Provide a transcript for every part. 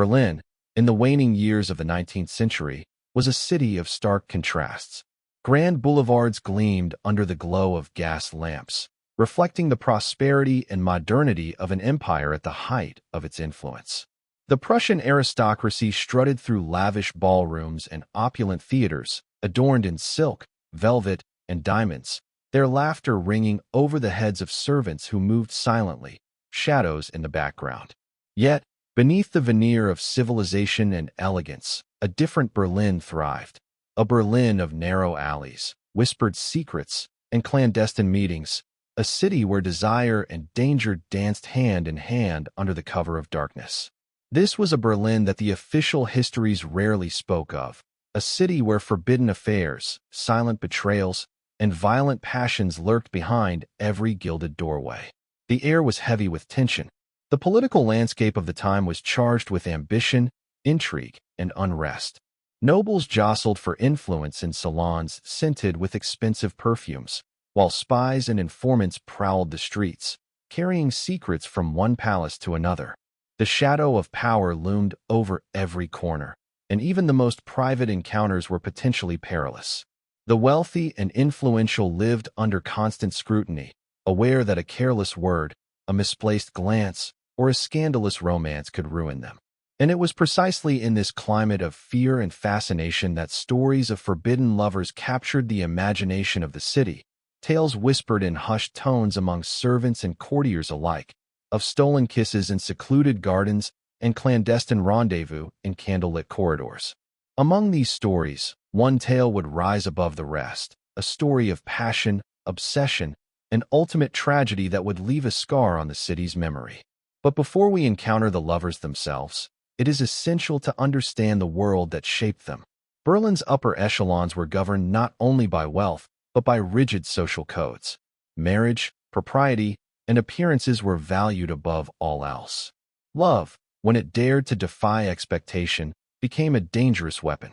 Berlin, in the waning years of the 19th century, was a city of stark contrasts. Grand boulevards gleamed under the glow of gas lamps, reflecting the prosperity and modernity of an empire at the height of its influence. The Prussian aristocracy strutted through lavish ballrooms and opulent theaters, adorned in silk, velvet, and diamonds, their laughter ringing over the heads of servants who moved silently, shadows in the background. Yet, beneath the veneer of civilization and elegance, a different Berlin thrived. A Berlin of narrow alleys, whispered secrets, and clandestine meetings, a city where desire and danger danced hand in hand under the cover of darkness. This was a Berlin that the official histories rarely spoke of, a city where forbidden affairs, silent betrayals, and violent passions lurked behind every gilded doorway. The air was heavy with tension. The political landscape of the time was charged with ambition, intrigue, and unrest. Nobles jostled for influence in salons scented with expensive perfumes, while spies and informants prowled the streets, carrying secrets from one palace to another. The shadow of power loomed over every corner, and even the most private encounters were potentially perilous. The wealthy and influential lived under constant scrutiny, aware that a careless word, a misplaced glance, or a scandalous romance could ruin them. And it was precisely in this climate of fear and fascination that stories of forbidden lovers captured the imagination of the city, tales whispered in hushed tones among servants and courtiers alike, of stolen kisses in secluded gardens and clandestine rendezvous in candlelit corridors. Among these stories, one tale would rise above the rest, a story of passion, obsession, and ultimate tragedy that would leave a scar on the city's memory. But before we encounter the lovers themselves, it is essential to understand the world that shaped them. Berlin's upper echelons were governed not only by wealth, but by rigid social codes. Marriage, propriety, and appearances were valued above all else. Love, when it dared to defy expectation, became a dangerous weapon.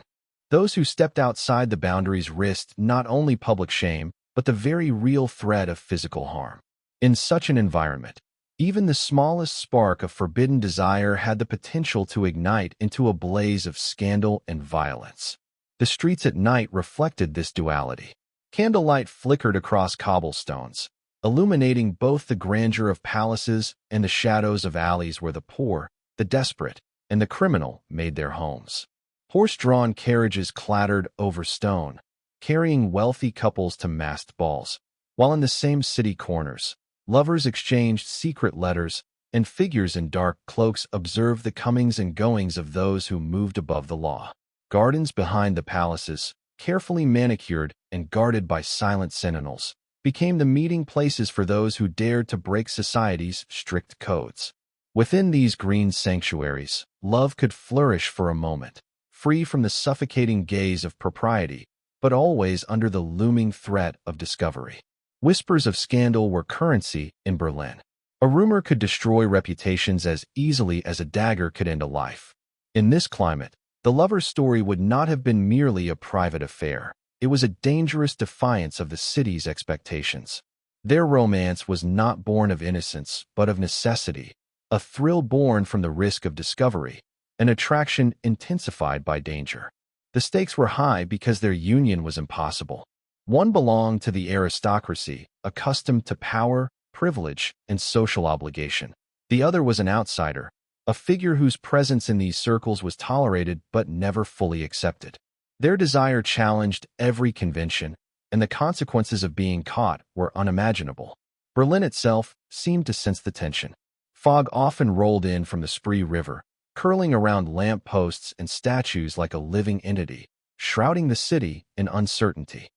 Those who stepped outside the boundaries risked not only public shame, but the very real threat of physical harm. In such an environment, even the smallest spark of forbidden desire had the potential to ignite into a blaze of scandal and violence. The streets at night reflected this duality. Candlelight flickered across cobblestones, illuminating both the grandeur of palaces and the shadows of alleys where the poor, the desperate, and the criminal made their homes. Horse-drawn carriages clattered over stone, carrying wealthy couples to masked balls, while in the same city corners, lovers exchanged secret letters, and figures in dark cloaks observed the comings and goings of those who moved above the law. Gardens behind the palaces, carefully manicured and guarded by silent sentinels, became the meeting places for those who dared to break society's strict codes. Within these green sanctuaries, love could flourish for a moment, free from the suffocating gaze of propriety, but always under the looming threat of discovery. Whispers of scandal were currency in Berlin. A rumor could destroy reputations as easily as a dagger could end a life. In this climate, the lover's story would not have been merely a private affair. It was a dangerous defiance of the city's expectations. Their romance was not born of innocence, but of necessity, a thrill born from the risk of discovery, an attraction intensified by danger. The stakes were high because their union was impossible. One belonged to the aristocracy, accustomed to power, privilege, and social obligation. The other was an outsider, a figure whose presence in these circles was tolerated but never fully accepted. Their desire challenged every convention, and the consequences of being caught were unimaginable. Berlin itself seemed to sense the tension. Fog often rolled in from the Spree River, curling around lamp posts and statues like a living entity, shrouding the city in uncertainty.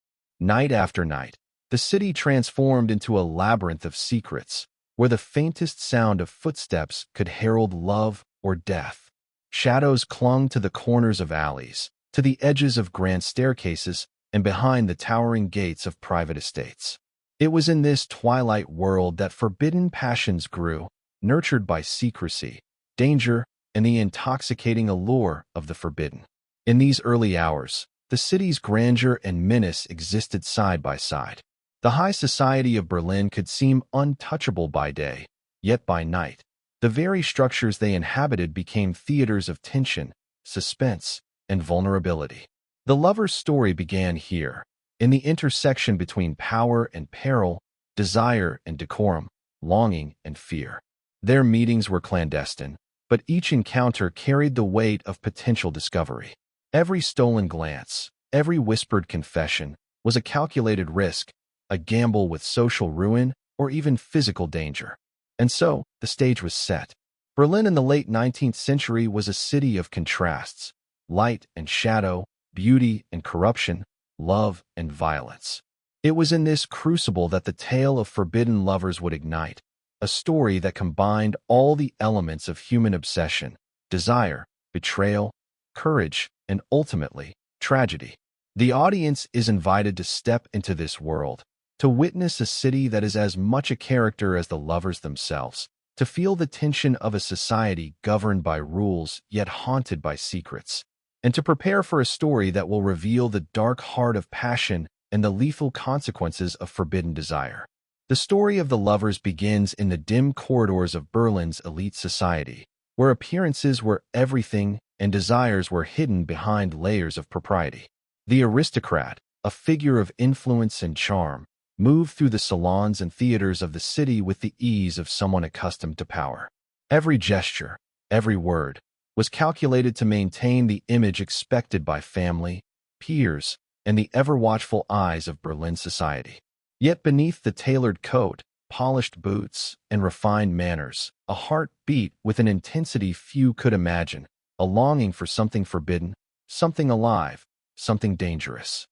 Night after night, the city transformed into a labyrinth of secrets, where the faintest sound of footsteps could herald love or death. Shadows clung to the corners of alleys, to the edges of grand staircases, and behind the towering gates of private estates. It was in this twilight world that forbidden passions grew, nurtured by secrecy, danger, and the intoxicating allure of the forbidden. In these early hours, the city's grandeur and menace existed side by side. The high society of Berlin could seem untouchable by day, yet by night, The very structures they inhabited became theaters of tension, suspense, and vulnerability. The lovers' story began here, in the intersection between power and peril, desire and decorum, longing and fear. Their meetings were clandestine, but each encounter carried the weight of potential discovery. Every stolen glance, every whispered confession, was a calculated risk, a gamble with social ruin or even physical danger. And so, the stage was set. Berlin in the late 19th century was a city of contrasts, light and shadow, beauty and corruption, love and violence. It was in this crucible that the tale of forbidden lovers would ignite, a story that combined all the elements of human obsession, desire, betrayal, courage, and ultimately, tragedy. The audience is invited to step into this world, to witness a city that is as much a character as the lovers themselves, to feel the tension of a society governed by rules yet haunted by secrets, and to prepare for a story that will reveal the dark heart of passion and the lethal consequences of forbidden desire. The story of the lovers begins in the dim corridors of Berlin's elite society, where appearances were everything and desires were hidden behind layers of propriety. The aristocrat, a figure of influence and charm, moved through the salons and theaters of the city with the ease of someone accustomed to power. Every gesture, every word, was calculated to maintain the image expected by family, peers, and the ever-watchful eyes of Berlin society. Yet beneath the tailored coat, polished boots, and refined manners, a heart beat with an intensity few could imagine, a longing for something forbidden, something alive, something dangerous.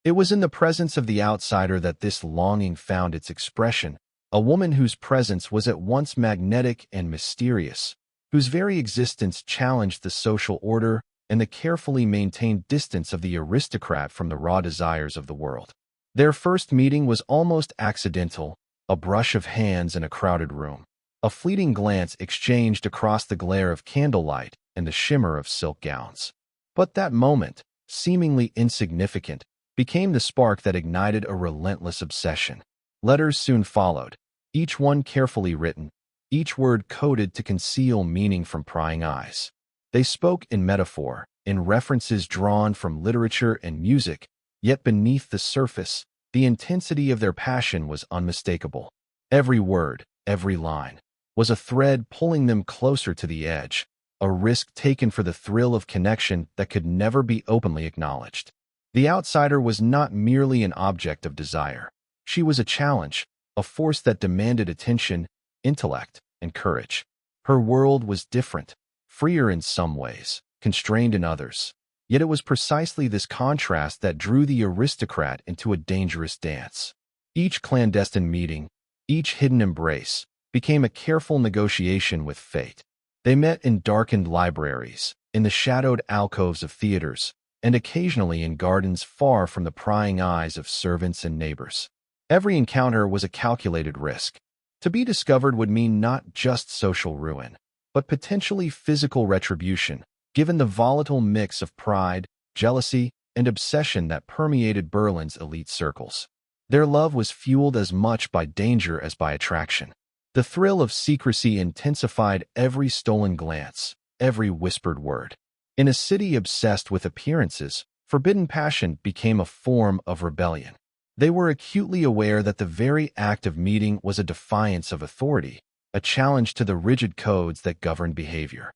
It was in the presence of the outsider that this longing found its expression, a woman whose presence was at once magnetic and mysterious, whose very existence challenged the social order and the carefully maintained distance of the aristocrat from the raw desires of the world. Their first meeting was almost accidental, a brush of hands in a crowded room, a fleeting glance exchanged across the glare of candlelight and the shimmer of silk gowns. But that moment, seemingly insignificant, became the spark that ignited a relentless obsession. Letters soon followed, each one carefully written, each word coded to conceal meaning from prying eyes. They spoke in metaphor, in references drawn from literature and music, yet beneath the surface, the intensity of their passion was unmistakable. Every word, every line, was a thread pulling them closer to the edge, a risk taken for the thrill of connection that could never be openly acknowledged. The outsider was not merely an object of desire. She was a challenge, a force that demanded attention, intellect, and courage. Her world was different, freer in some ways, constrained in others. Yet it was precisely this contrast that drew the aristocrat into a dangerous dance. Each clandestine meeting, each hidden embrace, became a careful negotiation with fate. They met in darkened libraries, in the shadowed alcoves of theaters, and occasionally in gardens far from the prying eyes of servants and neighbors. Every encounter was a calculated risk. To be discovered would mean not just social ruin, but potentially physical retribution, given the volatile mix of pride, jealousy, and obsession that permeated Berlin's elite circles. Their love was fueled as much by danger as by attraction. The thrill of secrecy intensified every stolen glance, every whispered word. In a city obsessed with appearances, forbidden passion became a form of rebellion. They were acutely aware that the very act of meeting was a defiance of authority, a challenge to the rigid codes that govern behavior.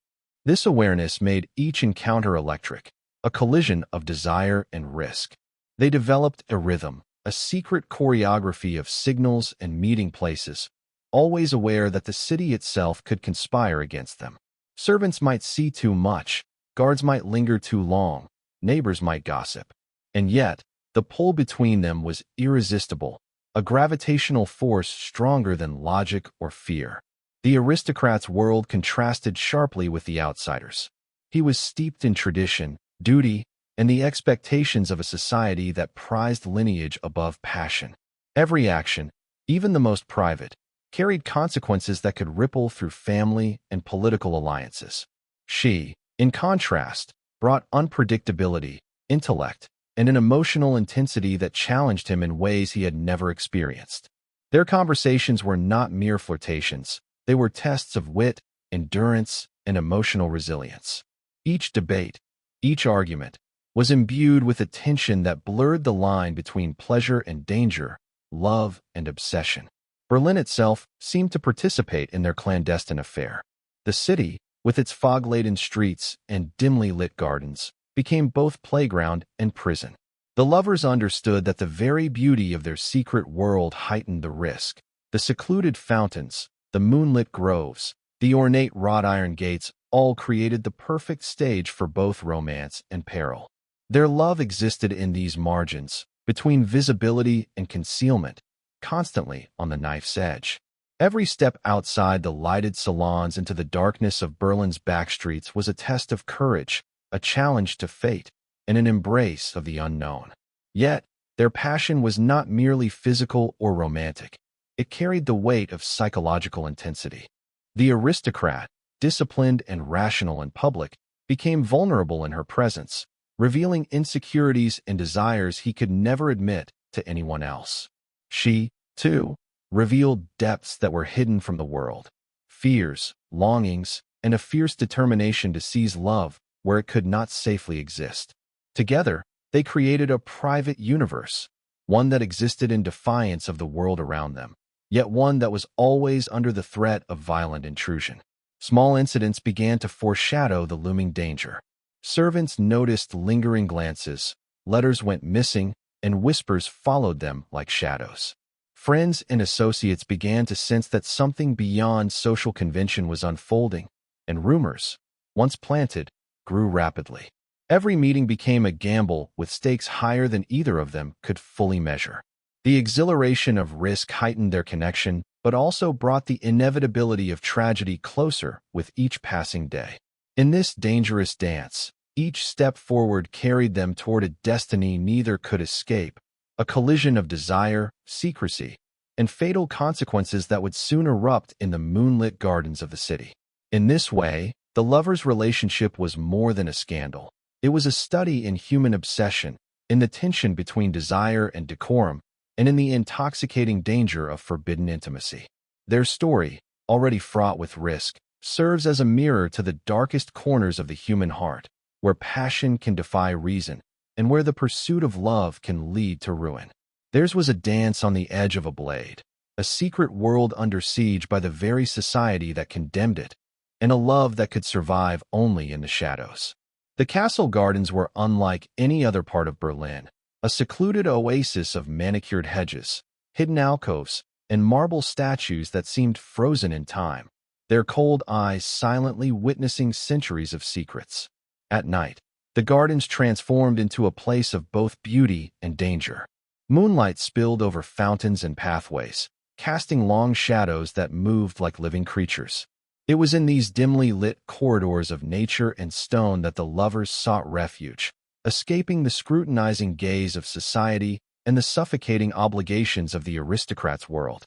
This awareness made each encounter electric, a collision of desire and risk. They developed a rhythm, a secret choreography of signals and meeting places, always aware that the city itself could conspire against them. Servants might see too much, guards might linger too long, neighbors might gossip. And yet, the pull between them was irresistible, a gravitational force stronger than logic or fear. The aristocrat's world contrasted sharply with the outsider's. He was steeped in tradition, duty, and the expectations of a society that prized lineage above passion. Every action, even the most private, carried consequences that could ripple through family and political alliances. She, in contrast, brought unpredictability, intellect, and an emotional intensity that challenged him in ways he had never experienced. Their conversations were not mere flirtations. They were tests of wit, endurance, and emotional resilience. Each debate, each argument, was imbued with a tension that blurred the line between pleasure and danger, love and obsession. Berlin itself seemed to participate in their clandestine affair. The city, with its fog-laden streets and dimly lit gardens, became both playground and prison. The lovers understood that the very beauty of their secret world heightened the risk. The secluded fountains, the moonlit groves, the ornate wrought iron gates all created the perfect stage for both romance and peril. Their love existed in these margins, between visibility and concealment, constantly on the knife's edge. Every step outside the lighted salons into the darkness of Berlin's backstreets was a test of courage, a challenge to fate, and an embrace of the unknown. Yet, their passion was not merely physical or romantic. It carried the weight of psychological intensity. The aristocrat, disciplined and rational in public, became vulnerable in her presence, revealing insecurities and desires he could never admit to anyone else. She, too, revealed depths that were hidden from the world, fears, longings, and a fierce determination to seize love where it could not safely exist. Together, they created a private universe, one that existed in defiance of the world around them, yet one that was always under the threat of violent intrusion. Small incidents began to foreshadow the looming danger. Servants noticed lingering glances, letters went missing, and whispers followed them like shadows. Friends and associates began to sense that something beyond social convention was unfolding, and rumors, once planted, grew rapidly. Every meeting became a gamble with stakes higher than either of them could fully measure. The exhilaration of risk heightened their connection, but also brought the inevitability of tragedy closer with each passing day. In this dangerous dance, each step forward carried them toward a destiny neither could escape, a collision of desire, secrecy, and fatal consequences that would soon erupt in the moonlit gardens of the city. In this way, the lovers' relationship was more than a scandal. It was a study in human obsession, in the tension between desire and decorum, and in the intoxicating danger of forbidden intimacy. Their story, already fraught with risk, serves as a mirror to the darkest corners of the human heart, where passion can defy reason, and where the pursuit of love can lead to ruin. Theirs was a dance on the edge of a blade, a secret world under siege by the very society that condemned it, and a love that could survive only in the shadows. The castle gardens were unlike any other part of Berlin, a secluded oasis of manicured hedges, hidden alcoves, and marble statues that seemed frozen in time, their cold eyes silently witnessing centuries of secrets. At night, the gardens transformed into a place of both beauty and danger. Moonlight spilled over fountains and pathways, casting long shadows that moved like living creatures. It was in these dimly lit corridors of nature and stone that the lovers sought refuge, escaping the scrutinizing gaze of society and the suffocating obligations of the aristocrat's world.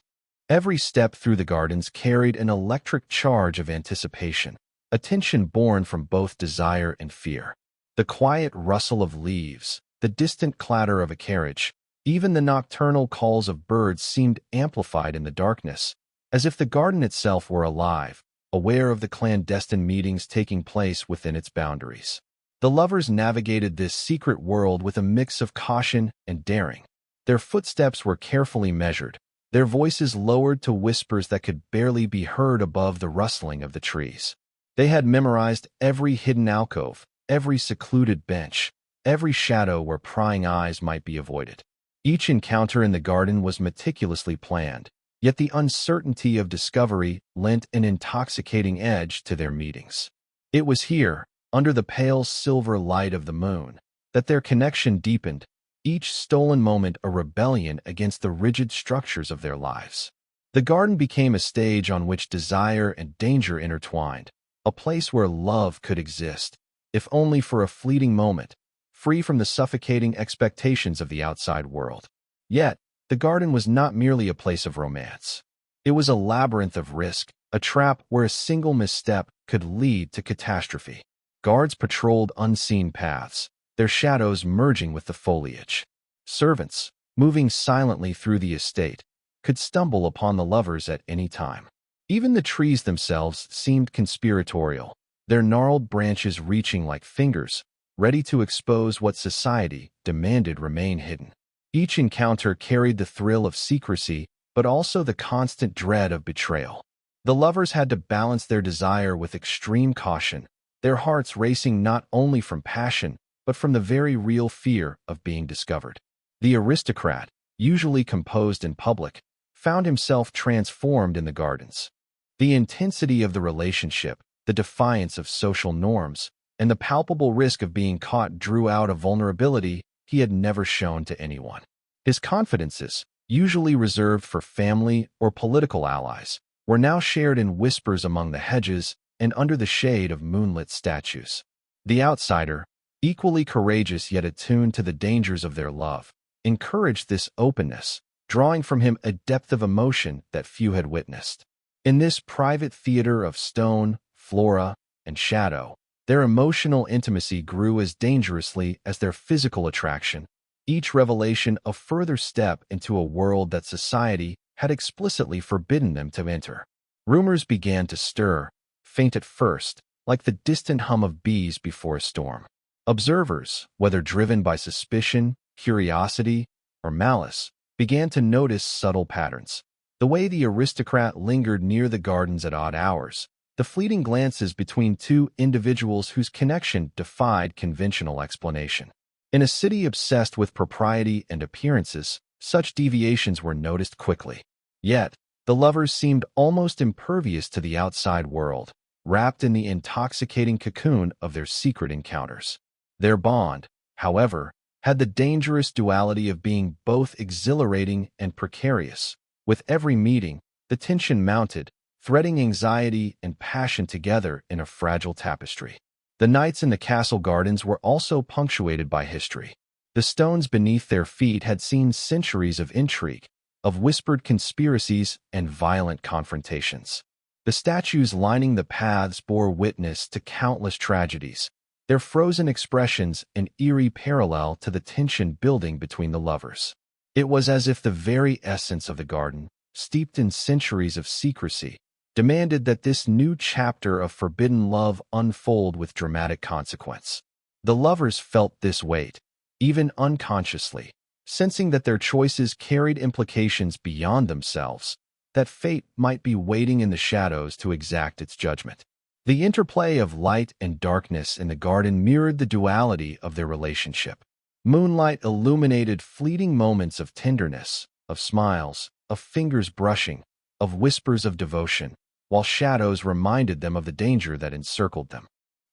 Every step through the gardens carried an electric charge of anticipation, a tension born from both desire and fear. The quiet rustle of leaves, the distant clatter of a carriage, even the nocturnal calls of birds seemed amplified in the darkness, as if the garden itself were alive, aware of the clandestine meetings taking place within its boundaries. The lovers navigated this secret world with a mix of caution and daring. Their footsteps were carefully measured, their voices lowered to whispers that could barely be heard above the rustling of the trees. They had memorized every hidden alcove, every secluded bench, every shadow where prying eyes might be avoided. Each encounter in the garden was meticulously planned, yet the uncertainty of discovery lent an intoxicating edge to their meetings. It was here, under the pale silver light of the moon, that their connection deepened, each stolen moment a rebellion against the rigid structures of their lives. The garden became a stage on which desire and danger intertwined, a place where love could exist, if only for a fleeting moment, free from the suffocating expectations of the outside world. Yet, the garden was not merely a place of romance. It was a labyrinth of risk, a trap where a single misstep could lead to catastrophe. Guards patrolled unseen paths, their shadows merging with the foliage. Servants, moving silently through the estate, could stumble upon the lovers at any time. Even the trees themselves seemed conspiratorial, their gnarled branches reaching like fingers, ready to expose what society demanded remain hidden. Each encounter carried the thrill of secrecy, but also the constant dread of betrayal. The lovers had to balance their desire with extreme caution, their hearts racing not only from passion, but from the very real fear of being discovered. The aristocrat, usually composed in public, found himself transformed in the gardens. The intensity of the relationship, the defiance of social norms, and the palpable risk of being caught drew out a vulnerability he had never shown to anyone. His confidences, usually reserved for family or political allies, were now shared in whispers among the hedges and under the shade of moonlit statues. The outsider, equally courageous yet attuned to the dangers of their love, encouraged this openness, drawing from him a depth of emotion that few had witnessed. In this private theater of stone, flora, and shadow, their emotional intimacy grew as dangerously as their physical attraction, each revelation a further step into a world that society had explicitly forbidden them to enter. Rumors began to stir, faint at first, like the distant hum of bees before a storm. Observers, whether driven by suspicion, curiosity, or malice, began to notice subtle patterns. The way the aristocrat lingered near the gardens at odd hours, the fleeting glances between two individuals whose connection defied conventional explanation. In a city obsessed with propriety and appearances, such deviations were noticed quickly. Yet, the lovers seemed almost impervious to the outside world, wrapped in the intoxicating cocoon of their secret encounters. Their bond, however, had the dangerous duality of being both exhilarating and precarious. With every meeting, the tension mounted, threading anxiety and passion together in a fragile tapestry. The nights in the castle gardens were also punctuated by history. The stones beneath their feet had seen centuries of intrigue, of whispered conspiracies and violent confrontations. The statues lining the paths bore witness to countless tragedies, their frozen expressions an eerie parallel to the tension building between the lovers. It was as if the very essence of the garden, steeped in centuries of secrecy, demanded that this new chapter of forbidden love unfold with dramatic consequence. The lovers felt this weight, even unconsciously, sensing that their choices carried implications beyond themselves, that fate might be waiting in the shadows to exact its judgment. The interplay of light and darkness in the garden mirrored the duality of their relationship. Moonlight illuminated fleeting moments of tenderness, of smiles, of fingers brushing, of whispers of devotion, while shadows reminded them of the danger that encircled them.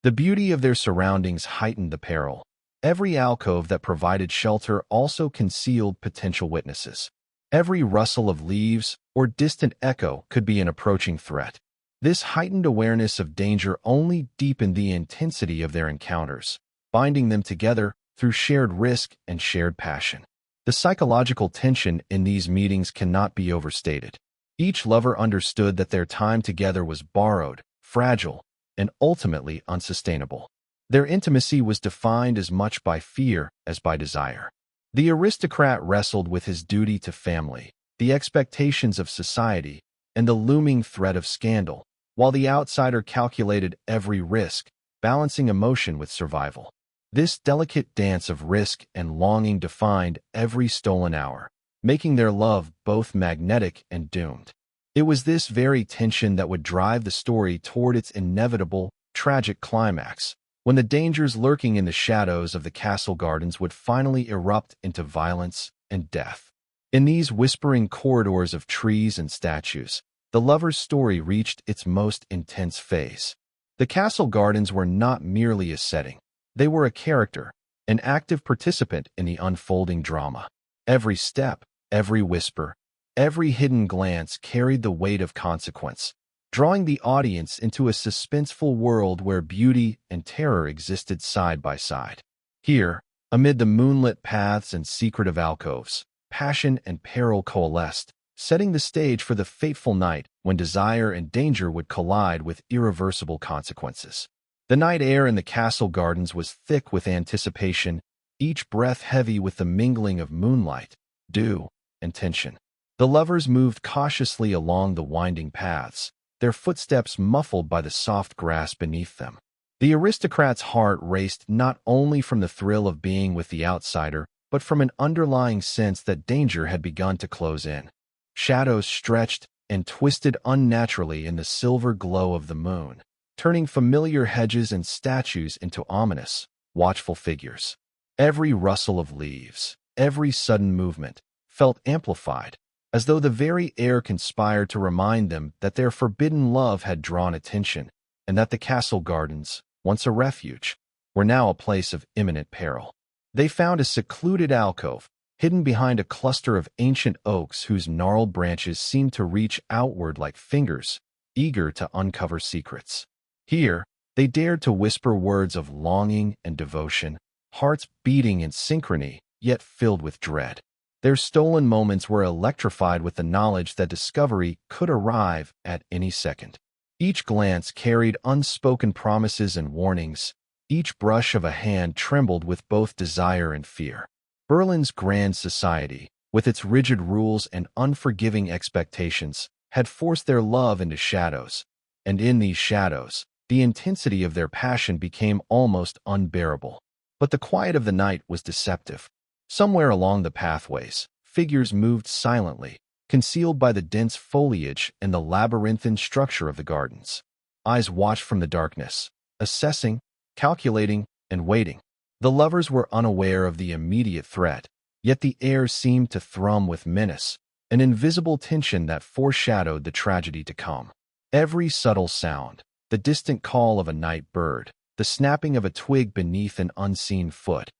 The beauty of their surroundings heightened the peril. Every alcove that provided shelter also concealed potential witnesses. Every rustle of leaves or distant echo could be an approaching threat. This heightened awareness of danger only deepened the intensity of their encounters, binding them together through shared risk and shared passion. The psychological tension in these meetings cannot be overstated. Each lover understood that their time together was borrowed, fragile, and ultimately unsustainable. Their intimacy was defined as much by fear as by desire. The aristocrat wrestled with his duty to family, the expectations of society, and the looming threat of scandal, while the outsider calculated every risk, balancing emotion with survival. This delicate dance of risk and longing defined every stolen hour, making their love both magnetic and doomed. It was this very tension that would drive the story toward its inevitable, tragic climax, when the dangers lurking in the shadows of the castle gardens would finally erupt into violence and death. In these whispering corridors of trees and statues, the lover's story reached its most intense phase. The castle gardens were not merely a setting. They were a character, an active participant in the unfolding drama. Every step, every whisper, every hidden glance carried the weight of consequence, drawing the audience into a suspenseful world where beauty and terror existed side by side. Here, amid the moonlit paths and secretive alcoves, passion and peril coalesced, setting the stage for the fateful night when desire and danger would collide with irreversible consequences. The night air in the castle gardens was thick with anticipation, each breath heavy with the mingling of moonlight, dew, and tension. The lovers moved cautiously along the winding paths, their footsteps muffled by the soft grass beneath them. The aristocrat's heart raced not only from the thrill of being with the outsider, but from an underlying sense that danger had begun to close in. Shadows stretched and twisted unnaturally in the silver glow of the moon, turning familiar hedges and statues into ominous, watchful figures. Every rustle of leaves, every sudden movement, felt amplified, as though the very air conspired to remind them that their forbidden love had drawn attention, and that the castle gardens, once a refuge, were now a place of imminent peril. They found a secluded alcove, hidden behind a cluster of ancient oaks whose gnarled branches seemed to reach outward like fingers, eager to uncover secrets. Here, they dared to whisper words of longing and devotion, hearts beating in synchrony, yet filled with dread. Their stolen moments were electrified with the knowledge that discovery could arrive at any second. Each glance carried unspoken promises and warnings. Each brush of a hand trembled with both desire and fear. Berlin's grand society, with its rigid rules and unforgiving expectations, had forced their love into shadows, and in these shadows, the intensity of their passion became almost unbearable. But the quiet of the night was deceptive. Somewhere along the pathways, figures moved silently, concealed by the dense foliage and the labyrinthine structure of the gardens. Eyes watched from the darkness, assessing, calculating, and waiting. The lovers were unaware of the immediate threat, yet the air seemed to thrum with menace, an invisible tension that foreshadowed the tragedy to come. Every subtle sound, the distant call of a night bird, the snapping of a twig beneath an unseen foot,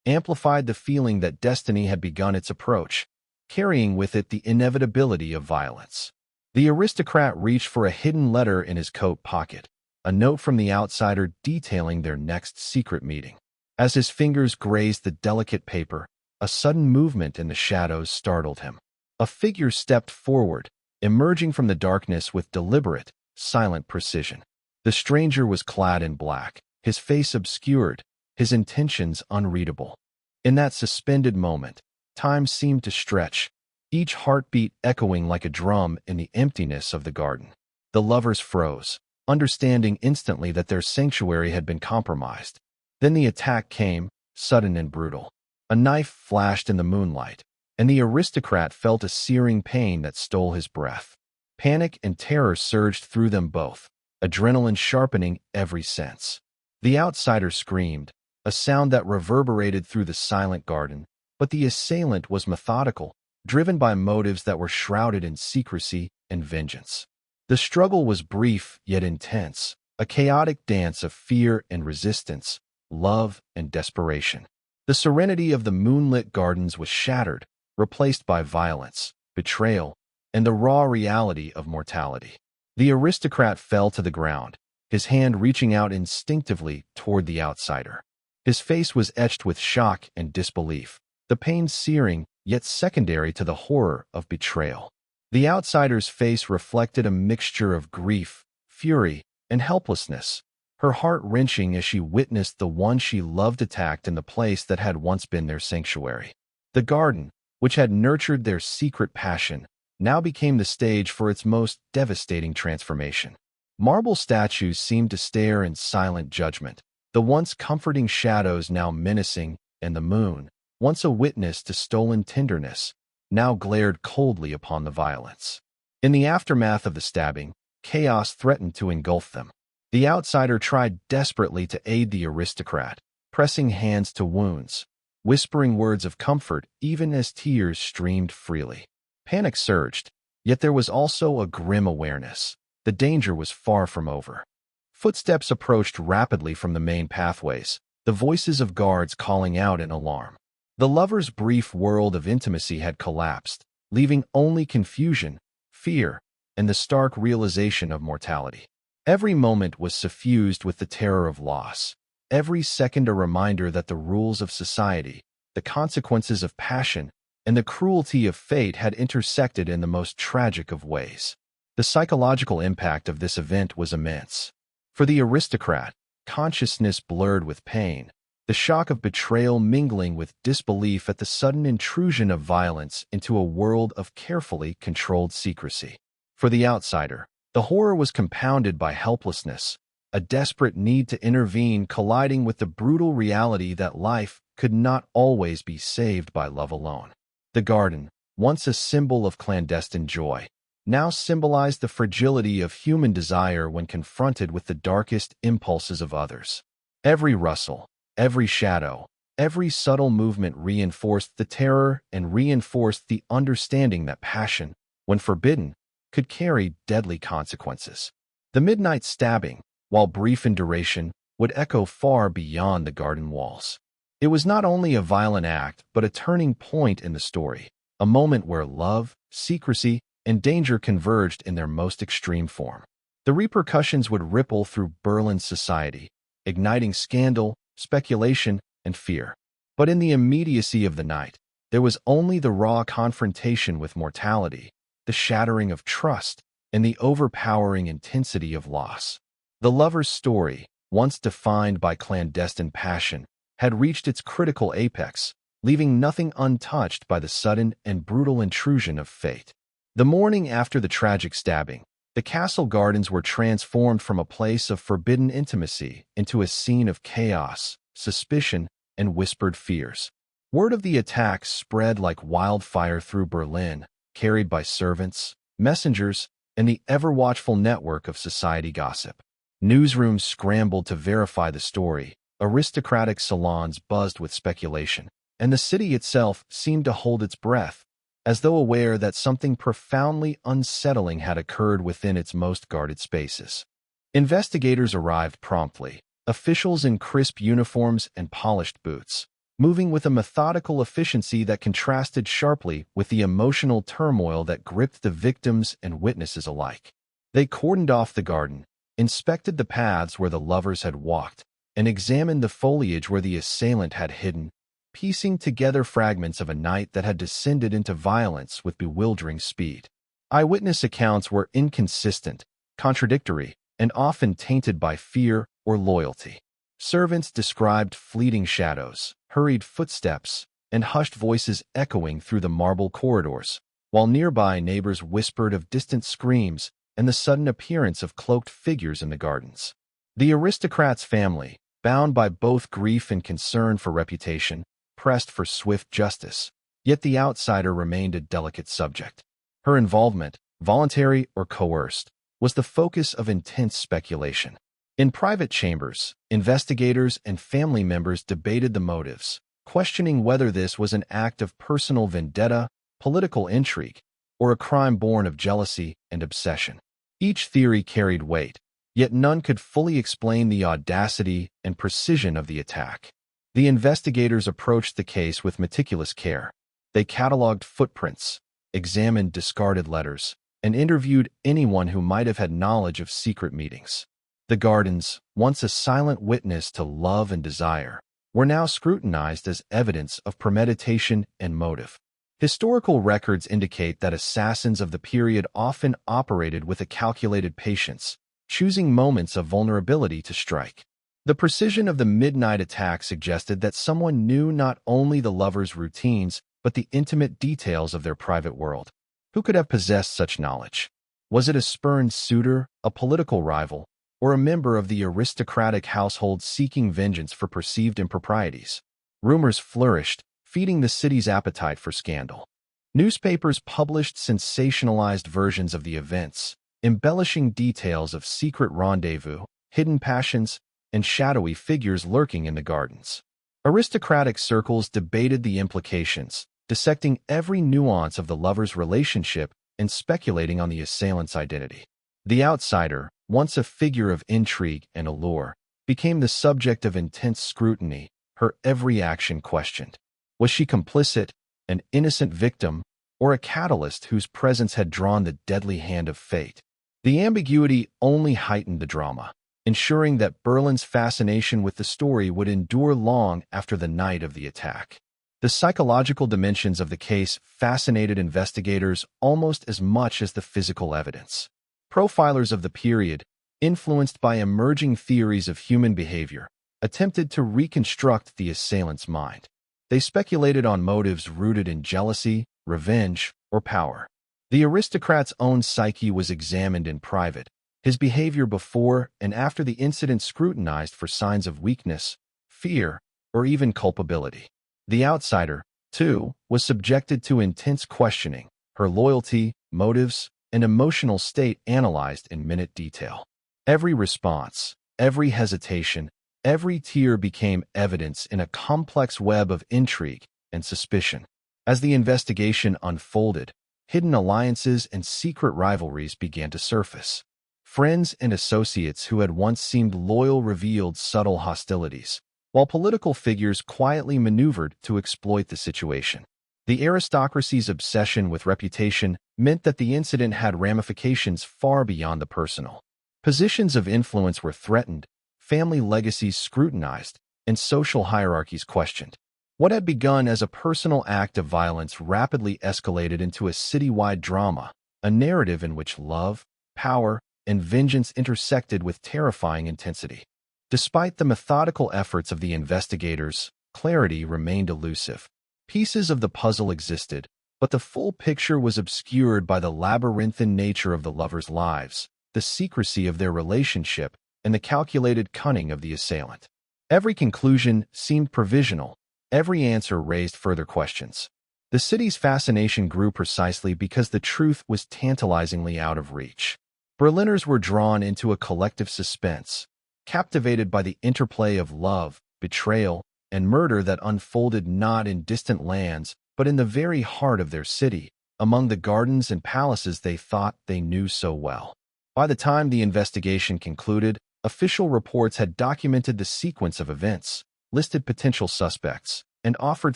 amplified the feeling that destiny had begun its approach, carrying with it the inevitability of violence. The aristocrat reached for a hidden letter in his coat pocket, a note from the outsider detailing their next secret meeting. As his fingers grazed the delicate paper, a sudden movement in the shadows startled him. A figure stepped forward, emerging from the darkness with deliberate, silent precision. The stranger was clad in black, his face obscured, his intentions unreadable. In that suspended moment, time seemed to stretch, each heartbeat echoing like a drum in the emptiness of the garden. The lovers froze, understanding instantly that their sanctuary had been compromised. Then the attack came, sudden and brutal. A knife flashed in the moonlight, and the aristocrat felt a searing pain that stole his breath. Panic and terror surged through them both, adrenaline sharpening every sense. The outsider screamed, a sound that reverberated through the silent garden, but the assailant was methodical, driven by motives that were shrouded in secrecy and vengeance. The struggle was brief yet intense, a chaotic dance of fear and resistance, love and desperation. The serenity of the moonlit gardens was shattered, replaced by violence, betrayal, and the raw reality of mortality. The aristocrat fell to the ground, his hand reaching out instinctively toward the outsider. His face was etched with shock and disbelief, the pain searing yet secondary to the horror of betrayal. The outsider's face reflected a mixture of grief, fury, and helplessness, her heart wrenching as she witnessed the one she loved attacked in the place that had once been their sanctuary. The garden, which had nurtured their secret passion, now became the stage for its most devastating transformation. Marble statues seemed to stare in silent judgment, the once comforting shadows now menacing, and the moon, once a witness to stolen tenderness, now glared coldly upon the violence. In the aftermath of the stabbing, chaos threatened to engulf them. The outsider tried desperately to aid the aristocrat, pressing hands to wounds, whispering words of comfort even as tears streamed freely. Panic surged, yet there was also a grim awareness. The danger was far from over. Footsteps approached rapidly from the main pathways, the voices of guards calling out in alarm. The lovers' brief world of intimacy had collapsed, leaving only confusion, fear, and the stark realization of mortality. Every moment was suffused with the terror of loss, every second a reminder that the rules of society, the consequences of passion, and the cruelty of fate had intersected in the most tragic of ways. The psychological impact of this event was immense. For the aristocrat, consciousness blurred with pain, the shock of betrayal mingling with disbelief at the sudden intrusion of violence into a world of carefully controlled secrecy. For the outsider, The horror was compounded by helplessness, a desperate need to intervene colliding with the brutal reality that life could not always be saved by love alone. The garden, once a symbol of clandestine joy, now symbolized the fragility of human desire when confronted with the darkest impulses of others. Every rustle, every shadow, every subtle movement reinforced the terror and reinforced the understanding that passion, when forbidden, could carry deadly consequences. The midnight stabbing, while brief in duration, would echo far beyond the garden walls. It was not only a violent act, but a turning point in the story, a moment where love, secrecy, and danger converged in their most extreme form. The repercussions would ripple through Berlin's society, igniting scandal, speculation, and fear. But in the immediacy of the night, there was only the raw confrontation with mortality, the shattering of trust, and the overpowering intensity of loss. The lover's story, once defined by clandestine passion, had reached its critical apex, leaving nothing untouched by the sudden and brutal intrusion of fate. The morning after the tragic stabbing, the castle gardens were transformed from a place of forbidden intimacy into a scene of chaos, suspicion, and whispered fears. Word of the attack spread like wildfire through Berlin, carried by servants, messengers, and the ever-watchful network of society gossip. Newsrooms scrambled to verify the story, aristocratic salons buzzed with speculation, and the city itself seemed to hold its breath, as though aware that something profoundly unsettling had occurred within its most guarded spaces. Investigators arrived promptly, officials in crisp uniforms and polished boots, moving with a methodical efficiency that contrasted sharply with the emotional turmoil that gripped the victims and witnesses alike. They cordoned off the garden, inspected the paths where the lovers had walked, and examined the foliage where the assailant had hidden, piecing together fragments of a night that had descended into violence with bewildering speed. Eyewitness accounts were inconsistent, contradictory, and often tainted by fear or loyalty. Servants described fleeting shadows, hurried footsteps, and hushed voices echoing through the marble corridors, while nearby neighbors whispered of distant screams and the sudden appearance of cloaked figures in the gardens. The aristocrat's family, bound by both grief and concern for reputation, pressed for swift justice, yet the outsider remained a delicate subject. Her involvement, voluntary or coerced, was the focus of intense speculation. In private chambers, investigators and family members debated the motives, questioning whether this was an act of personal vendetta, political intrigue, or a crime born of jealousy and obsession. Each theory carried weight, yet none could fully explain the audacity and precision of the attack. The investigators approached the case with meticulous care. They cataloged footprints, examined discarded letters, and interviewed anyone who might have had knowledge of secret meetings. The gardens, once a silent witness to love and desire, were now scrutinized as evidence of premeditation and motive. Historical records indicate that assassins of the period often operated with a calculated patience, choosing moments of vulnerability to strike. The precision of the midnight attack suggested that someone knew not only the lovers' routines, but the intimate details of their private world. Who could have possessed such knowledge? Was it a spurned suitor, a political rival, or a member of the aristocratic household seeking vengeance for perceived improprieties? Rumors flourished, feeding the city's appetite for scandal. Newspapers published sensationalized versions of the events, embellishing details of secret rendezvous, hidden passions, and shadowy figures lurking in the gardens. Aristocratic circles debated the implications, dissecting every nuance of the lovers' relationship and speculating on the assailant's identity. The outsider, once a figure of intrigue and allure, became the subject of intense scrutiny, her every action questioned. Was she complicit, an innocent victim, or a catalyst whose presence had drawn the deadly hand of fate? The ambiguity only heightened the drama, ensuring that Berlin's fascination with the story would endure long after the night of the attack. The psychological dimensions of the case fascinated investigators almost as much as the physical evidence. Profilers of the period, influenced by emerging theories of human behavior, attempted to reconstruct the assailant's mind. They speculated on motives rooted in jealousy, revenge, or power. The aristocrat's own psyche was examined in private, his behavior before and after the incident scrutinized for signs of weakness, fear, or even culpability. The outsider, too, was subjected to intense questioning, her loyalty, motives, and emotional state analyzed in minute detail. Every response, every hesitation, every tear became evidence in a complex web of intrigue and suspicion. As the investigation unfolded, hidden alliances and secret rivalries began to surface. Friends and associates who had once seemed loyal revealed subtle hostilities, while political figures quietly maneuvered to exploit the situation. The aristocracy's obsession with reputation meant that the incident had ramifications far beyond the personal. Positions of influence were threatened, family legacies scrutinized, and social hierarchies questioned. What had begun as a personal act of violence rapidly escalated into a citywide drama, a narrative in which love, power, and vengeance intersected with terrifying intensity. Despite the methodical efforts of the investigators, clarity remained elusive. Pieces of the puzzle existed, but the full picture was obscured by the labyrinthine nature of the lovers' lives, the secrecy of their relationship, and the calculated cunning of the assailant. Every conclusion seemed provisional. Every answer raised further questions. The city's fascination grew precisely because the truth was tantalizingly out of reach. Berliners were drawn into a collective suspense, captivated by the interplay of love, betrayal, and murder that unfolded not in distant lands, but in the very heart of their city, among the gardens and palaces they thought they knew so well. By the time the investigation concluded, official reports had documented the sequence of events, listed potential suspects, and offered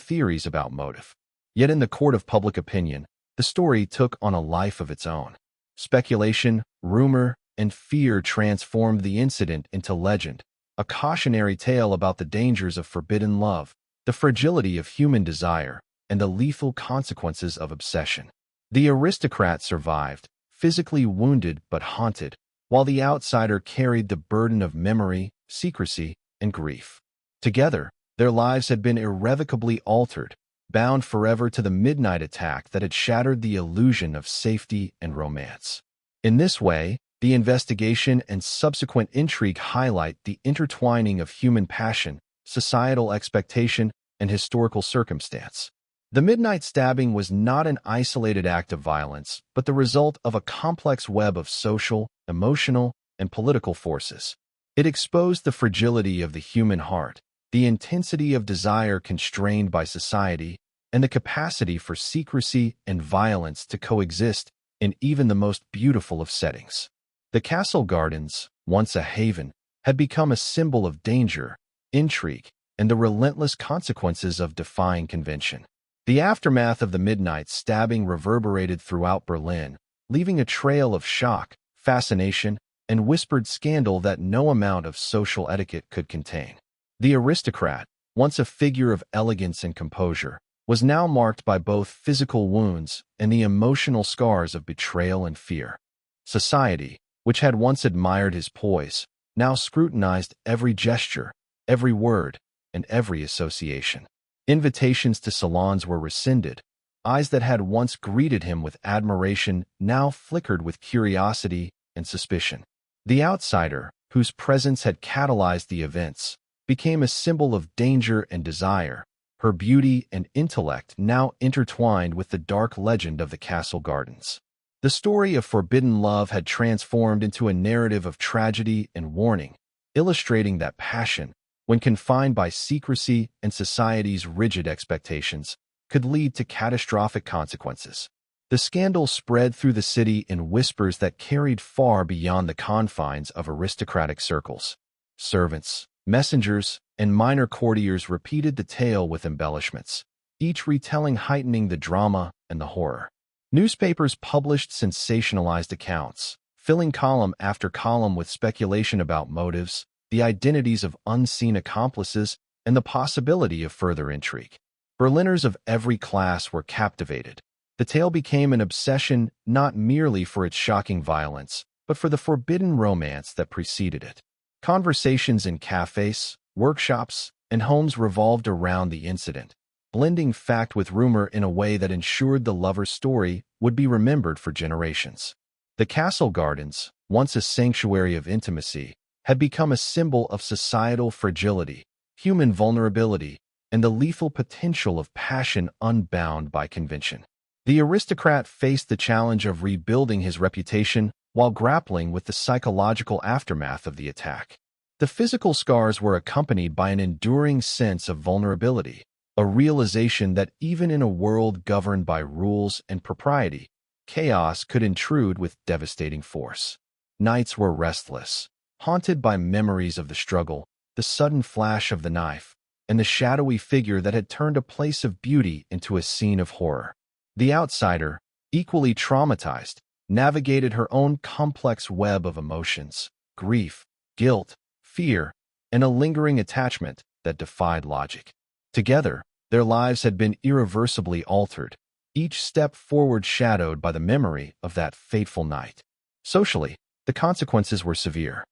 theories about motive. Yet in the court of public opinion, the story took on a life of its own. Speculation, rumor, and fear transformed the incident into legend, a cautionary tale about the dangers of forbidden love, the fragility of human desire, and the lethal consequences of obsession. The aristocrat survived, physically wounded but haunted, while the outsider carried the burden of memory, secrecy, and grief. Together, their lives had been irrevocably altered, bound forever to the midnight attack that had shattered the illusion of safety and romance. In this way, the investigation and subsequent intrigue highlight the intertwining of human passion, societal expectation, and historical circumstance. The midnight stabbing was not an isolated act of violence, but the result of a complex web of social, emotional, and political forces. It exposed the fragility of the human heart, the intensity of desire constrained by society, and the capacity for secrecy and violence to coexist in even the most beautiful of settings. The castle gardens, once a haven, had become a symbol of danger, intrigue, and the relentless consequences of defying convention. The aftermath of the midnight stabbing reverberated throughout Berlin, leaving a trail of shock, fascination, and whispered scandal that no amount of social etiquette could contain. The aristocrat, once a figure of elegance and composure, was now marked by both physical wounds and the emotional scars of betrayal and fear. Society, which had once admired his poise, now scrutinized every gesture, every word, and every association. Invitations to salons were rescinded. Eyes that had once greeted him with admiration now flickered with curiosity and suspicion. The outsider, whose presence had catalyzed the events, became a symbol of danger and desire, her beauty and intellect now intertwined with the dark legend of the castle gardens. The story of forbidden love had transformed into a narrative of tragedy and warning, illustrating that passion, when confined by secrecy and society's rigid expectations, could lead to catastrophic consequences. The scandal spread through the city in whispers that carried far beyond the confines of aristocratic circles. Servants, messengers, and minor courtiers repeated the tale with embellishments, each retelling heightening the drama and the horror. Newspapers published sensationalized accounts, filling column after column with speculation about motives, the identities of unseen accomplices, and the possibility of further intrigue. Berliners of every class were captivated. The tale became an obsession not merely for its shocking violence, but for the forbidden romance that preceded it. Conversations in cafes, workshops, and homes revolved around the incident, blending fact with rumor in a way that ensured the lover's story would be remembered for generations. The castle gardens, once a sanctuary of intimacy, had become a symbol of societal fragility, human vulnerability, and the lethal potential of passion unbound by convention. The aristocrat faced the challenge of rebuilding his reputation while grappling with the psychological aftermath of the attack. The physical scars were accompanied by an enduring sense of vulnerability, a realization that even in a world governed by rules and propriety, chaos could intrude with devastating force. Nights were restless, haunted by memories of the struggle, the sudden flash of the knife, and the shadowy figure that had turned a place of beauty into a scene of horror. The outsider, equally traumatized, navigated her own complex web of emotions, grief, guilt, fear, and a lingering attachment that defied logic. Together, their lives had been irreversibly altered, each step forward shadowed by the memory of that fateful night. Socially, the consequences were severe.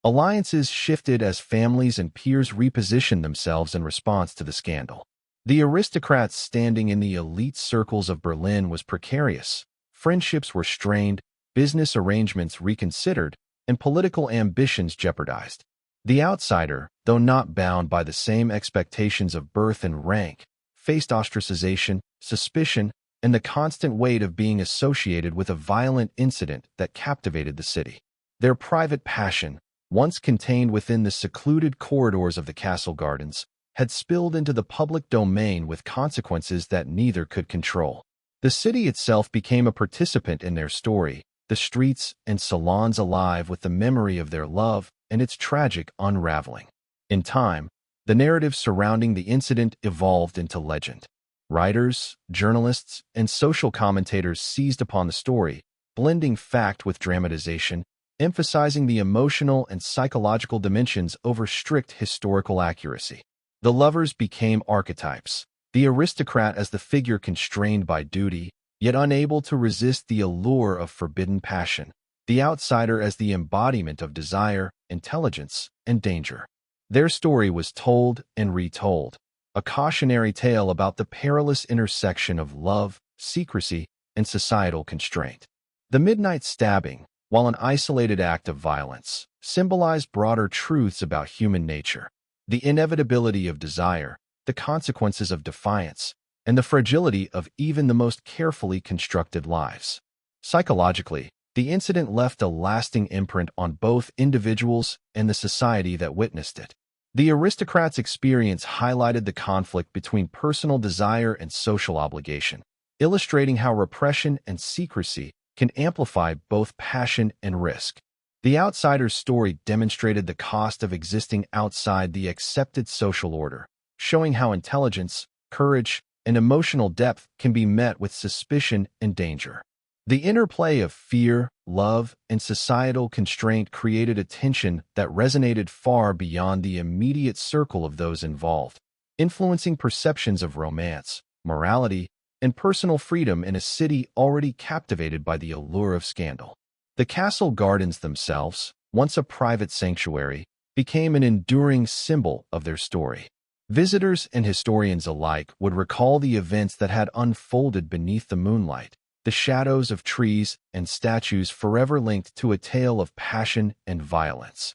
Alliances shifted as families and peers repositioned themselves in response to the scandal. The aristocrats' standing in the elite circles of Berlin was precarious. Friendships were strained, business arrangements reconsidered, and political ambitions jeopardized. The outsider, though not bound by the same expectations of birth and rank, faced ostracization, suspicion, and the constant weight of being associated with a violent incident that captivated the city. Their private passion, once contained within the secluded corridors of the castle gardens, had spilled into the public domain with consequences that neither could control. The city itself became a participant in their story, the streets and salons alive with the memory of their love and its tragic unraveling. In time, the narrative surrounding the incident evolved into legend. Writers, journalists, and social commentators seized upon the story, blending fact with dramatization, emphasizing the emotional and psychological dimensions over strict historical accuracy. The lovers became archetypes, the aristocrat as the figure constrained by duty, yet unable to resist the allure of forbidden passion, the outsider as the embodiment of desire, intelligence, and danger. Their story was told and retold, a cautionary tale about the perilous intersection of love, secrecy, and societal constraint. The midnight stabbing, while an isolated act of violence, symbolized broader truths about human nature, the inevitability of desire, the consequences of defiance, and the fragility of even the most carefully constructed lives. Psychologically, the incident left a lasting imprint on both individuals and the society that witnessed it. The aristocrats' experience highlighted the conflict between personal desire and social obligation, illustrating how repression and secrecy can amplify both passion and risk. The outsider's story demonstrated the cost of existing outside the accepted social order, showing how intelligence, courage, and emotional depth can be met with suspicion and danger. The interplay of fear, love, and societal constraint created a tension that resonated far beyond the immediate circle of those involved, influencing perceptions of romance, morality, and personal freedom in a city already captivated by the allure of scandal. The castle gardens themselves, once a private sanctuary, became an enduring symbol of their story. Visitors and historians alike would recall the events that had unfolded beneath the moonlight, the shadows of trees and statues forever linked to a tale of passion and violence.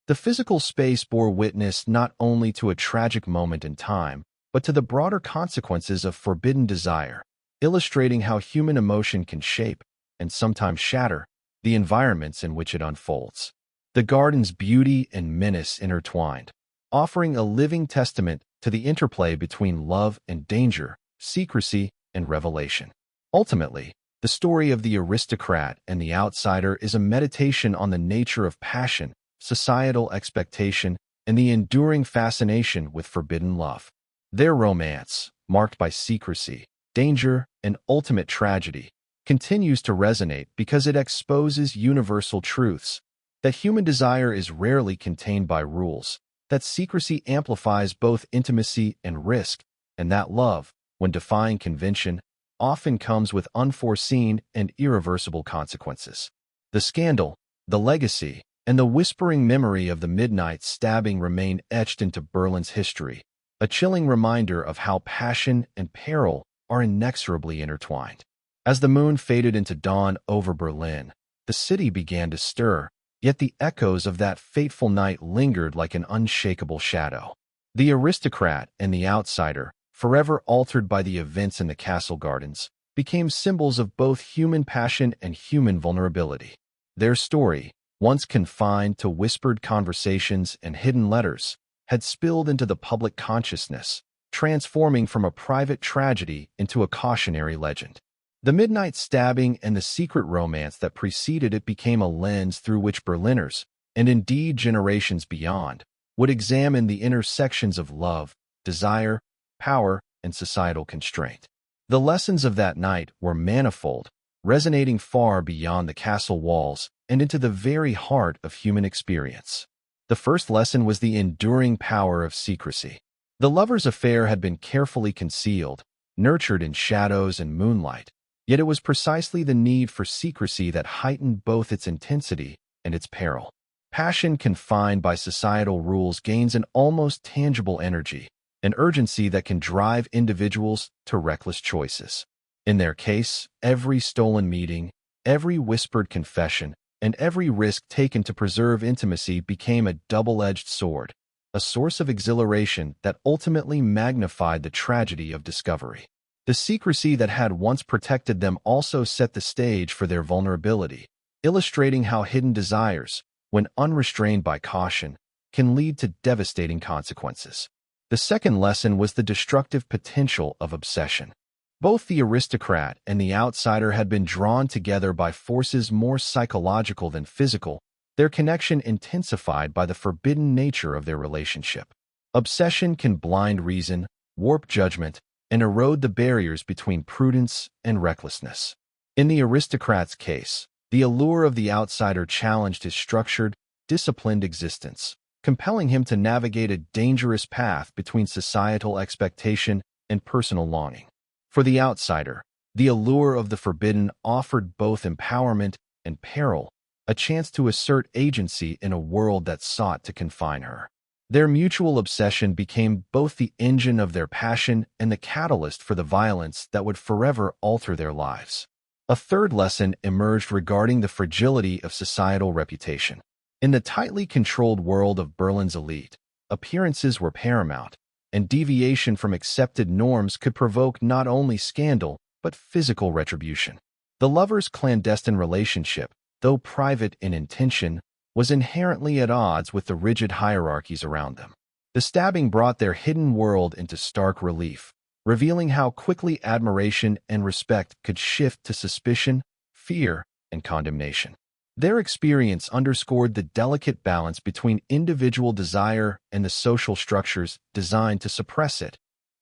The physical space bore witness not only to a tragic moment in time, but to the broader consequences of forbidden desire, illustrating how human emotion can shape, and sometimes shatter, the environments in which it unfolds. The garden's beauty and menace intertwined, offering a living testament to the interplay between love and danger, secrecy and revelation. Ultimately, the story of the aristocrat and the outsider is a meditation on the nature of passion, societal expectation, and the enduring fascination with forbidden love. Their romance, marked by secrecy, danger, and ultimate tragedy, continues to resonate because it exposes universal truths, that human desire is rarely contained by rules, that secrecy amplifies both intimacy and risk, and that love, when defying convention, often comes with unforeseen and irreversible consequences. The scandal, the legacy, and the whispering memory of the midnight stabbing remain etched into Berlin's history, a chilling reminder of how passion and peril are inexorably intertwined. As the moon faded into dawn over Berlin, the city began to stir, yet the echoes of that fateful night lingered like an unshakable shadow. The aristocrat and the outsider, forever altered by the events in the castle gardens, became symbols of both human passion and human vulnerability. Their story, once confined to whispered conversations and hidden letters, had spilled into the public consciousness, transforming from a private tragedy into a cautionary legend. The midnight stabbing and the secret romance that preceded it became a lens through which Berliners, and indeed generations beyond, would examine the intersections of love, desire, power, and societal constraint. The lessons of that night were manifold, resonating far beyond the castle walls and into the very heart of human experience. The first lesson was the enduring power of secrecy. The lovers' affair had been carefully concealed, nurtured in shadows and moonlight, yet it was precisely the need for secrecy that heightened both its intensity and its peril. Passion confined by societal rules gains an almost tangible energy, an urgency that can drive individuals to reckless choices. In their case, every stolen meeting, every whispered confession, and every risk taken to preserve intimacy became a double-edged sword, a source of exhilaration that ultimately magnified the tragedy of discovery. The secrecy that had once protected them also set the stage for their vulnerability, illustrating how hidden desires, when unrestrained by caution, can lead to devastating consequences. The second lesson was the destructive potential of obsession. Both the aristocrat and the outsider had been drawn together by forces more psychological than physical, their connection intensified by the forbidden nature of their relationship. Obsession can blind reason, warp judgment, and erode the barriers between prudence and recklessness. In the aristocrat's case, the allure of the outsider challenged his structured, disciplined existence, compelling him to navigate a dangerous path between societal expectation and personal longing. For the outsider, the allure of the forbidden offered both empowerment and peril, a chance to assert agency in a world that sought to confine her. Their mutual obsession became both the engine of their passion and the catalyst for the violence that would forever alter their lives. A third lesson emerged regarding the fragility of societal reputation. In the tightly controlled world of Berlin's elite, appearances were paramount, and deviation from accepted norms could provoke not only scandal but physical retribution. The lovers' clandestine relationship, though private in intention, was inherently at odds with the rigid hierarchies around them. The stabbing brought their hidden world into stark relief, revealing how quickly admiration and respect could shift to suspicion, fear, and condemnation. Their experience underscored the delicate balance between individual desire and the social structures designed to suppress it,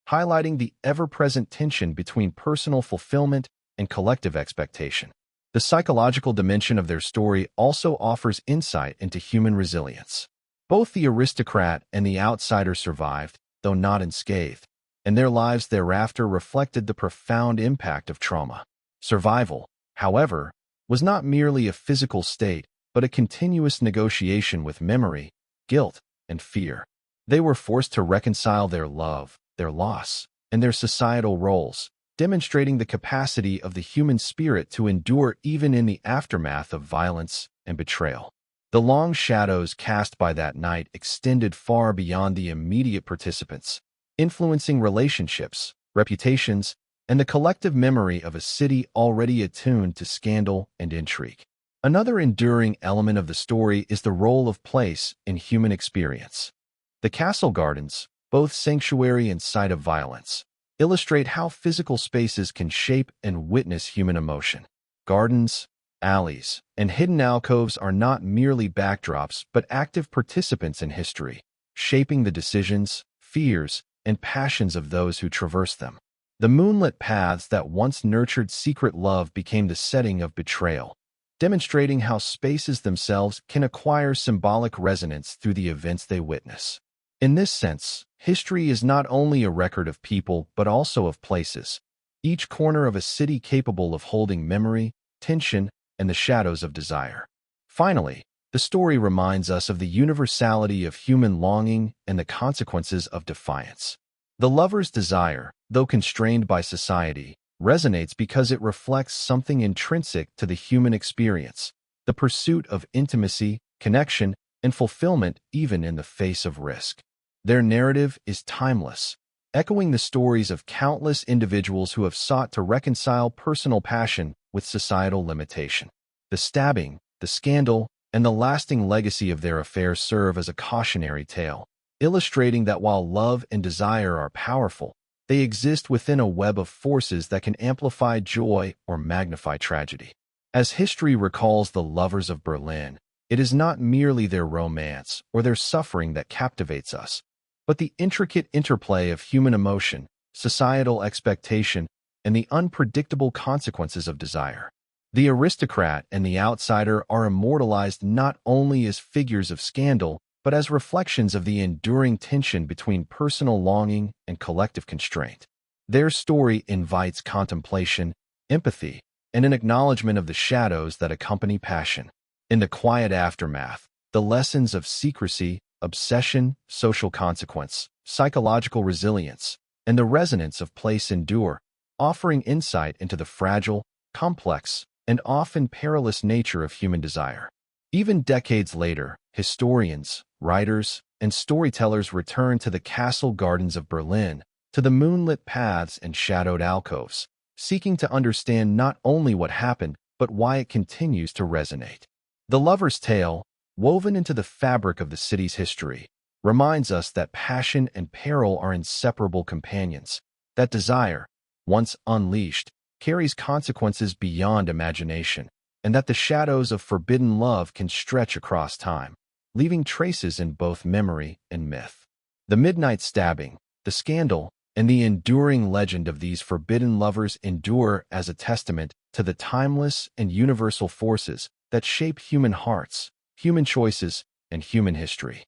highlighting the ever-present tension between personal fulfillment and collective expectation. The psychological dimension of their story also offers insight into human resilience. Both the aristocrat and the outsider survived, though not unscathed, and their lives thereafter reflected the profound impact of trauma. Survival, however, was not merely a physical state, but a continuous negotiation with memory, guilt, and fear. They were forced to reconcile their love, their loss, and their societal roles, demonstrating the capacity of the human spirit to endure even in the aftermath of violence and betrayal. The long shadows cast by that night extended far beyond the immediate participants, influencing relationships, reputations, and the collective memory of a city already attuned to scandal and intrigue. Another enduring element of the story is the role of place in human experience. The castle gardens, both sanctuary and site of violence, illustrate how physical spaces can shape and witness human emotion. Gardens, alleys, and hidden alcoves are not merely backdrops but active participants in history, shaping the decisions, fears, and passions of those who traverse them. The moonlit paths that once nurtured secret love became the setting of betrayal, demonstrating how spaces themselves can acquire symbolic resonance through the events they witness. In this sense, history is not only a record of people but also of places, each corner of a city capable of holding memory, tension, and the shadows of desire. Finally, the story reminds us of the universality of human longing and the consequences of defiance. The lover's desire, though constrained by society, resonates because it reflects something intrinsic to the human experience, the pursuit of intimacy, connection, and fulfillment even in the face of risk. Their narrative is timeless, echoing the stories of countless individuals who have sought to reconcile personal passion with societal limitation. The stabbing, the scandal, and the lasting legacy of their affairs serve as a cautionary tale, illustrating that while love and desire are powerful, they exist within a web of forces that can amplify joy or magnify tragedy. As history recalls the lovers of Berlin, it is not merely their romance or their suffering that captivates us, but the intricate interplay of human emotion, societal expectation, and the unpredictable consequences of desire. The aristocrat and the outsider are immortalized not only as figures of scandal, but as reflections of the enduring tension between personal longing and collective constraint. Their story invites contemplation, empathy, and an acknowledgement of the shadows that accompany passion. In the quiet aftermath, the lessons of secrecy, obsession, social consequence, psychological resilience, and the resonance of place endure, offering insight into the fragile, complex, and often perilous nature of human desire. Even decades later, historians, writers, and storytellers return to the castle gardens of Berlin, to the moonlit paths and shadowed alcoves, seeking to understand not only what happened, but why it continues to resonate. The lover's tale, woven into the fabric of the city's history, reminds us that passion and peril are inseparable companions, that desire, once unleashed, carries consequences beyond imagination, and that the shadows of forbidden love can stretch across time, leaving traces in both memory and myth. The midnight stabbing, the scandal, and the enduring legend of these forbidden lovers endure as a testament to the timeless and universal forces that shape human hearts, human choices, and human history.